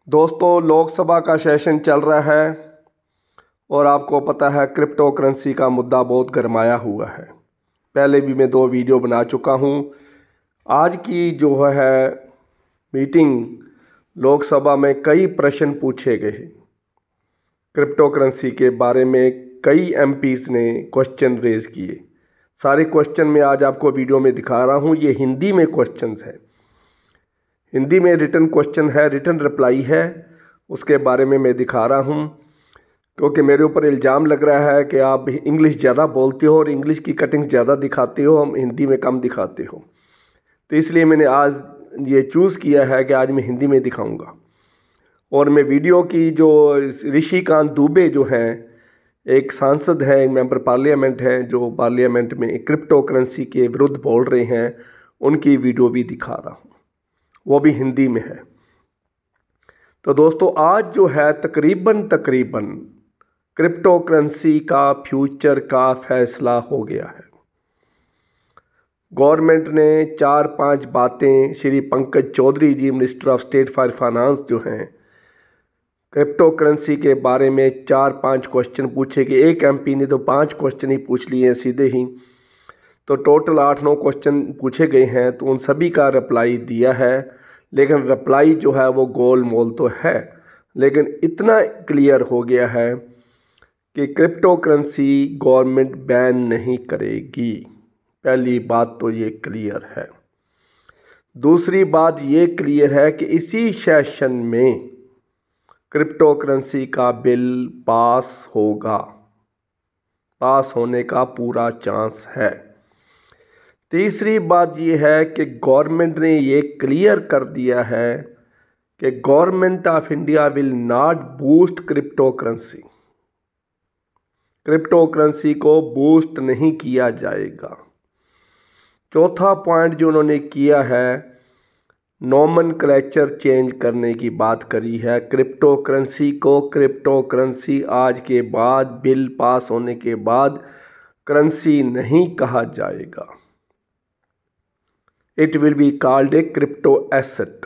दोस्तों, लोकसभा का सेशन चल रहा है और आपको पता है क्रिप्टो करेंसी का मुद्दा बहुत गरमाया हुआ है। पहले भी मैं 2 वीडियो बना चुका हूँ। आज की जो है मीटिंग लोकसभा में कई प्रश्न पूछे गए। क्रिप्टो करेंसी के बारे में कई एमपीज़ ने क्वेश्चन रेज किए। सारे क्वेश्चन मैं आज आपको वीडियो में दिखा रहा हूँ। ये हिंदी में क्वेश्चंस हैं, हिंदी में रिटन क्वेश्चन है, रिटन रिप्लाई है, उसके बारे में मैं दिखा रहा हूँ। क्योंकि मेरे ऊपर इल्ज़ाम लग रहा है कि आप इंग्लिश ज़्यादा बोलते हो और इंग्लिश की कटिंग्स ज़्यादा दिखाते हो, हम हिंदी में कम दिखाते हो। तो इसलिए मैंने आज ये चूज़ किया है कि आज मैं हिंदी में दिखाऊंगा। और मैं वीडियो की जो ऋषिकांत दुबे जो हैं, एक सांसद हैं, एक मेंबर पार्लियामेंट हैं जो पार्लियामेंट में क्रिप्टो करेंसी के विरुद्ध बोल रहे हैं, उनकी वीडियो भी दिखा रहा हूँ, वो भी हिंदी में है। तो दोस्तों, आज जो है तकरीबन क्रिप्टो करेंसी का फ्यूचर का फैसला हो गया है। गवर्नमेंट ने 4-5 बातें, Shri Pankaj Chaudhary ji minister of state for finance जो हैं, क्रिप्टो करेंसी के बारे में 4-5 क्वेश्चन पूछे कि एक एमपी ने तो 5 क्वेश्चन ही पूछ लिए हैं सीधे ही। तो टोटल 8-9 क्वेश्चन पूछे गए हैं, तो उन सभी का रिप्लाई दिया है। लेकिन रिप्लाई जो है वो गोल मोल तो है, लेकिन इतना क्लियर हो गया है कि क्रिप्टो करेंसी गवर्नमेंट बैन नहीं करेगी। पहली बात तो ये क्लियर है। दूसरी बात ये क्लियर है कि इसी सेशन में क्रिप्टो करेंसी का बिल पास होगा, पास होने का पूरा चांस है। तीसरी बात ये है कि गवर्नमेंट ने ये क्लियर कर दिया है कि government of India will not boost crypto currency. Crypto currency को बूस्ट नहीं किया जाएगा। चौथा पॉइंट जो उन्होंने किया है, नोमेनक्लेचर चेंज करने की बात करी है। क्रिप्टो करेंसी को क्रिप्टो करेंसी आज के बाद, बिल पास होने के बाद, करेंसी नहीं कहा जाएगा। It will be called a crypto asset.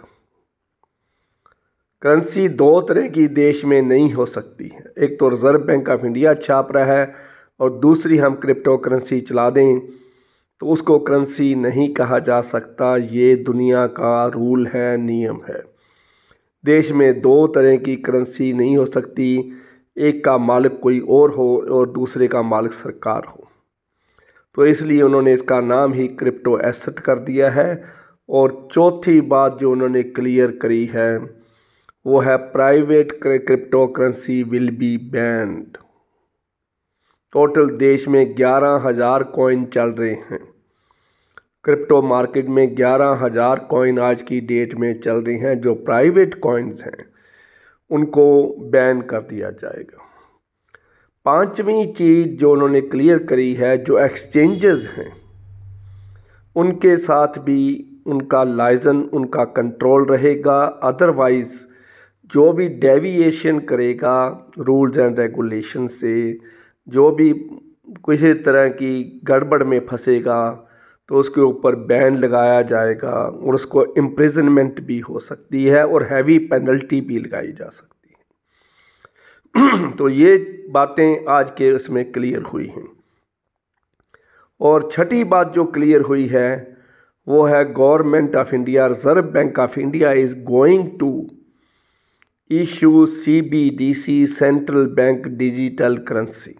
Currency 2 तरह की देश में नहीं हो सकती है। एक तो रिजर्व बैंक ऑफ इंडिया छाप रहा है और दूसरी हम क्रिप्टो करेंसी चला दें तो उसको करेंसी नहीं कहा जा सकता। ये दुनिया का रूल है, नियम है। देश में 2 तरह की करेंसी नहीं हो सकती, एक का मालिक कोई और हो और दूसरे का मालिक सरकार हो। तो इसलिए उन्होंने इसका नाम ही क्रिप्टो एसेट कर दिया है। और चौथी बात जो उन्होंने क्लियर करी है वो है private crypto currency will be band. Total देश में 11,000 कॉइन चल रहे हैं। क्रिप्टो मार्केट में 11,000 कॉइन आज की डेट में चल रही हैं। जो प्राइवेट कॉइन्स हैं उनको बैन कर दिया जाएगा। 5वीं चीज़ जो उन्होंने क्लियर करी है, जो एक्सचेंजेस हैं उनके साथ भी उनका लाइसेंस, उनका कंट्रोल रहेगा। अदरवाइज़ जो भी डेविएशन करेगा रूल्स एंड रेगुलेशन से, जो भी किसी तरह की गड़बड़ में फंसेगा तो उसके ऊपर बैन लगाया जाएगा और उसको इम्प्रिजनमेंट भी हो सकती है और हैवी पेनल्टी भी लगाई जा सकती है। तो ये बातें आज के उसमें क्लियर हुई हैं। और छठी बात जो क्लियर हुई है वो है government of India, reserve bank of India is going to issue CBDC, central bank digital currency.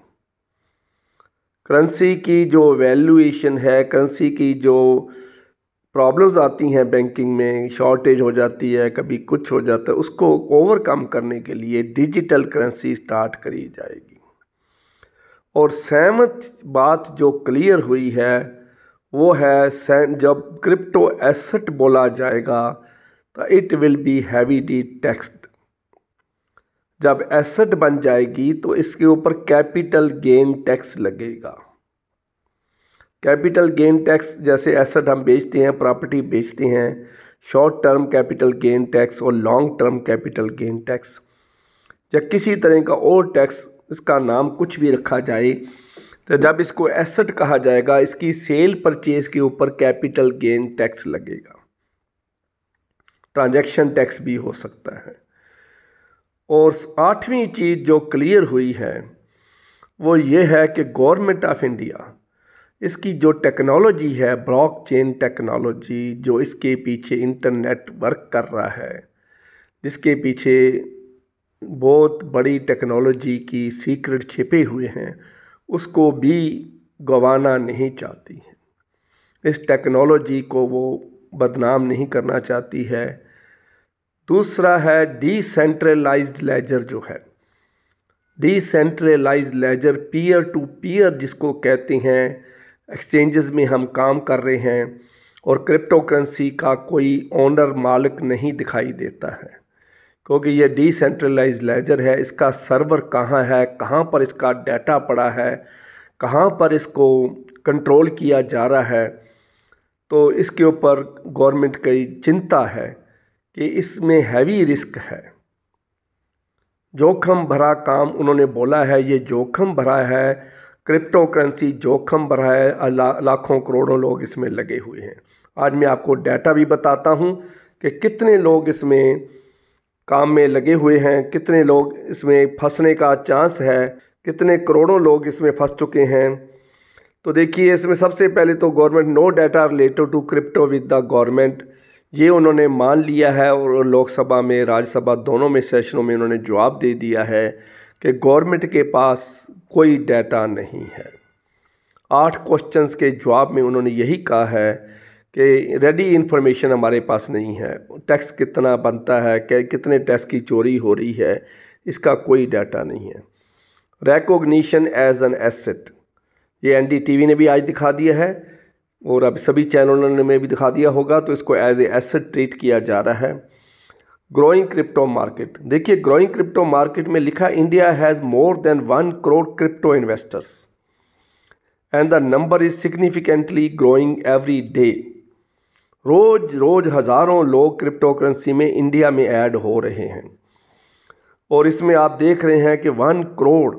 Currency की जो वैल्यूएशन है, करेंसी की जो प्रॉब्लम्स आती हैं बैंकिंग में, शॉर्टेज हो जाती है, कभी कुछ हो जाता है, उसको ओवरकम करने के लिए डिजिटल करेंसी स्टार्ट करी जाएगी। और 7th बात जो क्लियर हुई है वो है, जब क्रिप्टो एसेट बोला जाएगा तो it will be heavily taxed. जब एसेट बन जाएगी तो इसके ऊपर कैपिटल गेन टैक्स लगेगा। कैपिटल गेन टैक्स, जैसे एसेट हम बेचते हैं, प्रॉपर्टी बेचते हैं, short term capital gain tax और long term capital gain tax, या किसी तरह का और टैक्स, इसका नाम कुछ भी रखा जाए, तो जब इसको एसेट कहा जाएगा, इसकी सेल परचेज के ऊपर कैपिटल गेन टैक्स लगेगा। ट्रांजैक्शन टैक्स भी हो सकता है। और आठवीं चीज़ जो क्लियर हुई है वो ये है कि गवर्नमेंट ऑफ इंडिया इसकी जो टेक्नोलॉजी है, ब्लॉकचेन टेक्नोलॉजी, जो इसके पीछे इंटरनेट वर्क कर रहा है, जिसके पीछे बहुत बड़ी टेक्नोलॉजी की सीक्रेट छिपे हुए हैं, उसको भी गंवाना नहीं चाहती है। इस टेक्नोलॉजी को वो बदनाम नहीं करना चाहती है। दूसरा है डिसेंट्रलाइज्ड लेजर जो है, decentralized ledger, peer to peer जिसको कहते हैं। एक्सचेंजेस में हम काम कर रहे हैं और क्रिप्टो करेंसी का कोई ओनर मालिक नहीं दिखाई देता है, क्योंकि ये डिसेंट्रलाइज्ड लेजर है। इसका सर्वर कहाँ है, कहाँ पर इसका डाटा पड़ा है, कहाँ पर इसको कंट्रोल किया जा रहा है, तो इसके ऊपर गवर्नमेंट की चिंता है कि इसमें हैवी रिस्क है, जोखिम भरा काम उन्होंने बोला है। ये जोखिम भरा है, क्रिप्टो करेंसी जोखिम भरा है, लाखों करोड़ों लोग इसमें लगे हुए हैं। आज मैं आपको डाटा भी बताता हूँ कि कितने लोग इसमें काम में लगे हुए हैं, कितने लोग इसमें फंसने का चांस है, कितने करोड़ों लोग इसमें फंस चुके हैं। तो देखिए, इसमें सबसे पहले तो government no data related to crypto with the government, ये उन्होंने मान लिया है और लोकसभा में राज्यसभा दोनों में सेशनों में उन्होंने जवाब दे दिया है कि गवर्नमेंट के पास कोई डाटा नहीं है। 8 क्वेश्चंस के जवाब में उन्होंने यही कहा है कि रेडी इन्फॉर्मेशन हमारे पास नहीं है, टैक्स कितना बनता है, कितने टैक्स की चोरी हो रही है, इसका कोई डाटा नहीं है। रिकॉग्निशन एज एन एसेट, ये एनडीटीवी ने भी आज दिखा दिया है और अब सभी चैनलों ने में भी दिखा दिया होगा, तो इसको एज ए एसेट ट्रीट किया जा रहा है। ग्रोइंग क्रिप्टो मार्केट, देखिए ग्रोइंग क्रिप्टो मार्केट में लिखा India has more than 1 crore crypto investors and the number is significantly growing every day. रोज रोज हज़ारों लोग क्रिप्टो करेंसी में इंडिया में ऐड हो रहे हैं और इसमें आप देख रहे हैं कि 1 करोड़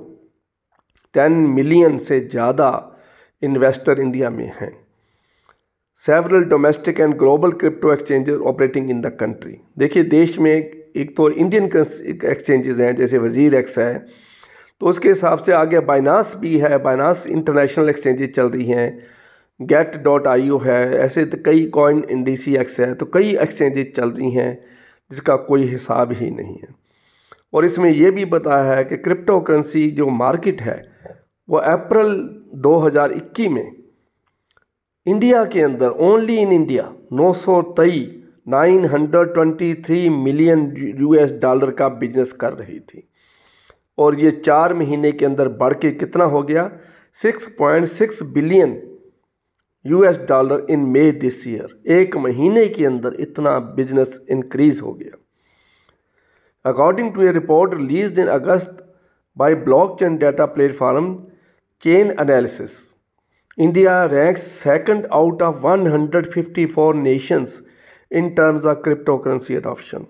10 मिलियन से ज़्यादा इन्वेस्टर इंडिया में हैं। Several domestic and global crypto exchanges operating in the country, देखिए देश में एक तो इंडियन एक्सचेंजेस हैं जैसे वजीर एक्स है, तो उसके हिसाब से आगे बाइनास भी है, बाइनास इंटरनेशनल एक्सचेंजेस चल रही हैं, get.io है, ऐसे तो कई कॉइन INDCX है, तो कई एक्सचेंजेस चल रही हैं जिसका कोई हिसाब ही नहीं है। और इसमें यह भी बताया है कि क्रिप्टो करेंसी जो मार्केट है वो अप्रैल 2021 में इंडिया के अंदर only in India 923 million $US का बिजनेस कर रही थी और ये 4 महीने के अंदर बढ़ के कितना हो गया 6.6 billion $US in May this year. एक महीने के अंदर इतना बिजनेस इंक्रीज हो गया। According to a report released in August by blockchain data platform chain analysis, India ranks second out of 154 nations in terms of cryptocurrency adoption।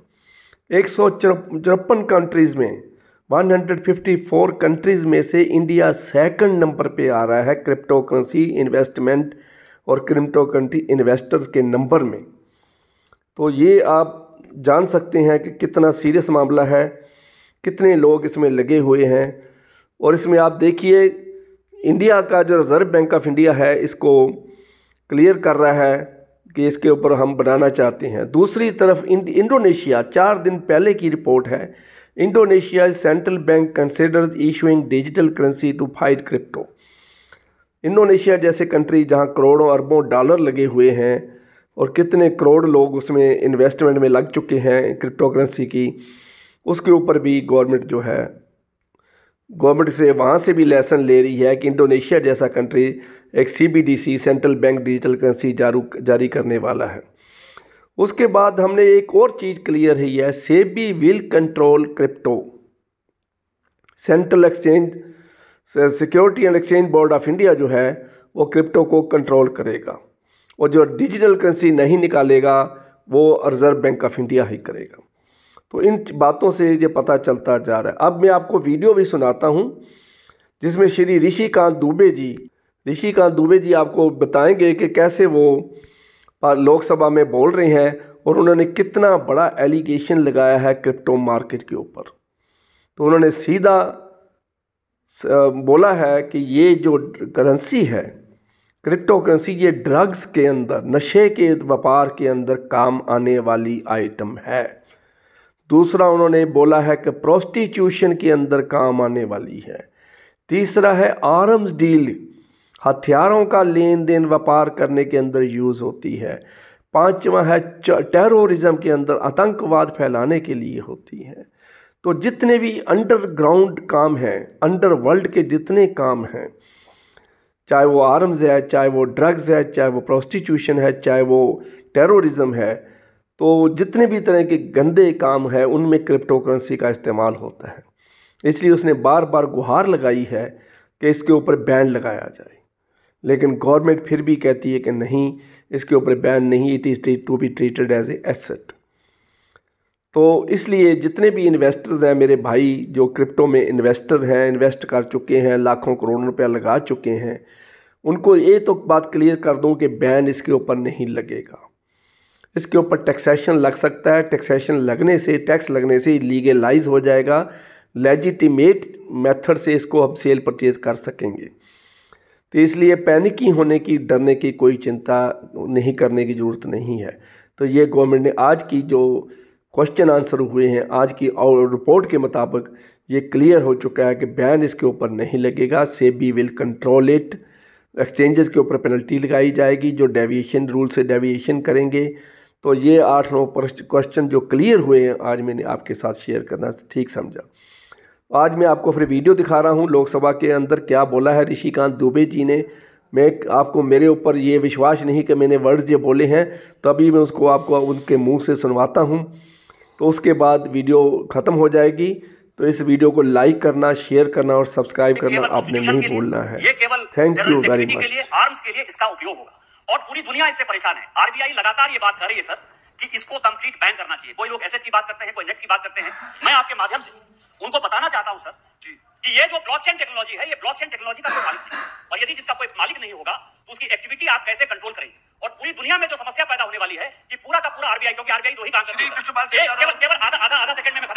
154 countries में 154 countries में से इंडिया सेकंड नंबर पे आ रहा है crypto currency investment और crypto currency investors के number में। तो ये आप जान सकते हैं कि कितना सीरियस मामला है, कितने लोग इसमें लगे हुए हैं। और इसमें आप देखिए इंडिया का जो रिज़र्व बैंक ऑफ इंडिया है इसको क्लियर कर रहा है कि इसके ऊपर हम बनाना चाहते हैं। दूसरी तरफ इंडोनेशिया, 4 दिन पहले की रिपोर्ट है, Indonesia central bank considers issuing digital currency to fight crypto. Indonesia जैसे कंट्री जहां करोड़ों अरबों डॉलर लगे हुए हैं और कितने करोड़ लोग उसमें इन्वेस्टमेंट में लग चुके हैं क्रिप्टो करेंसी की, उसके ऊपर भी गवर्नमेंट जो है गवर्नमेंट से वहाँ से भी लेसन ले रही है कि इंडोनेशिया जैसा कंट्री एक CBDC central bank digital currency जारी करने वाला है। उसके बाद हमने एक और चीज़ क्लियर हुई है, SEBI will control crypto. Central exchange security and exchange board of India जो है वो क्रिप्टो को कंट्रोल करेगा और जो डिजिटल करेंसी नहीं निकालेगा वो रिज़र्व बैंक ऑफ इंडिया ही करेगा। तो इन बातों से ये पता चलता जा रहा है। अब मैं आपको वीडियो भी सुनाता हूँ जिसमें श्री ऋषिकांत दुबे जी आपको बताएंगे कि कैसे वो लोकसभा में बोल रहे हैं और उन्होंने कितना बड़ा एलिगेशन लगाया है क्रिप्टो मार्केट के ऊपर। तो उन्होंने सीधा बोला है कि ये जो करेंसी है, क्रिप्टो करेंसी, ये ड्रग्स के अंदर, नशे के व्यापार के अंदर काम आने वाली आइटम है। दूसरा उन्होंने बोला है कि प्रोस्टिट्यूशन के अंदर काम आने वाली है। तीसरा है आर्म्स डील, हथियारों का लेन देन व्यापार करने के अंदर यूज़ होती है। पांचवा है टेररिज्म के अंदर, आतंकवाद फैलाने के लिए होती है। तो जितने भी अंडरग्राउंड काम हैं, अंडरवर्ल्ड के जितने काम हैं, चाहे वो आर्म्स है, चाहे वो ड्रग्स है, चाहे वो प्रोस्टिट्यूशन है, चाहे वो टेररिज्म है, तो जितने भी तरह के गंदे काम हैं उनमें क्रिप्टो करेंसी का इस्तेमाल होता है। इसलिए उसने बार बार गुहार लगाई है कि इसके ऊपर बैन लगाया जाए, लेकिन गवर्नमेंट फिर भी कहती है कि नहीं, इसके ऊपर बैन नहीं, it is to be treated as a asset. तो इसलिए जितने भी इन्वेस्टर्स हैं मेरे भाई, जो क्रिप्टो में इन्वेस्टर हैं, इन्वेस्ट कर चुके हैं, लाखों करोड़ों रुपया लगा चुके हैं, उनको ये तो बात क्लियर कर दूं कि बैन इसके ऊपर नहीं लगेगा। इसके ऊपर टैक्सेशन लग सकता है, टैक्सेशन लगने से, टैक्स लगने से लीगलाइज हो जाएगा, लेजिटिमेट मेथड से इसको हम सेल परचेज कर सकेंगे। तो इसलिए पैनिकी होने की, डरने की कोई चिंता नहीं करने की ज़रूरत नहीं है। तो ये गवर्नमेंट ने आज की जो क्वेश्चन आंसर हुए हैं, आज की और रिपोर्ट के मुताबिक ये क्लियर हो चुका है कि बैन इसके ऊपर नहीं लगेगा। SEBI will control it, exchanges के ऊपर पेनल्टी लगाई जाएगी जो डेविएशन, रूल से डेविएशन करेंगे। तो ये 8-9 क्वेश्चन जो क्लियर हुए हैं आज मैंने आपके साथ शेयर करना ठीक समझा। आज मैं आपको फिर वीडियो दिखा रहा हूँ लोकसभा के अंदर क्या बोला है ऋषिकांत दुबे जी ने। मैं आपको, मेरे ऊपर ये विश्वास नहीं कि मैंने वर्ड्स ये बोले हैं, तो अभी मैं उसको आपको उनके मुंह से सुनवाता हूँ, तो उसके बाद वीडियो ख़त्म हो जाएगी। तो इस वीडियो को लाइक करना, शेयर करना और सब्सक्राइब करना आपने नहीं भूलना है। Thank you very much. Arms के लिए इसका उपयोग होगा और पूरी दुनिया इससे परेशान है। आरबीआई लगातार ये बात कर रही है सर कि इसको कंप्लीट बैन करना चाहिए। कोई लोग एसेट की बात करते हैं, कोई नेट की बात करते हैं। मैं आपके माध्यम से उनको बताना चाहता हूं सर कि ये जो ब्लॉकचेन टेक्नोलॉजी है, ये ब्लॉकचेन टेक्नोलॉजी का कोई मालिक नहीं, और यदि जिसका कोई मालिक नहीं होगा तो उसकी एक्टिविटी आप कैसे कंट्रोल करेंगे। और पूरी दुनिया में जो समस्या पैदा होने वाली है कि पूरा का पूरा आरबीआई, क्योंकि आरबीआई दो ही काम करती है, केवल आधा सेकंड में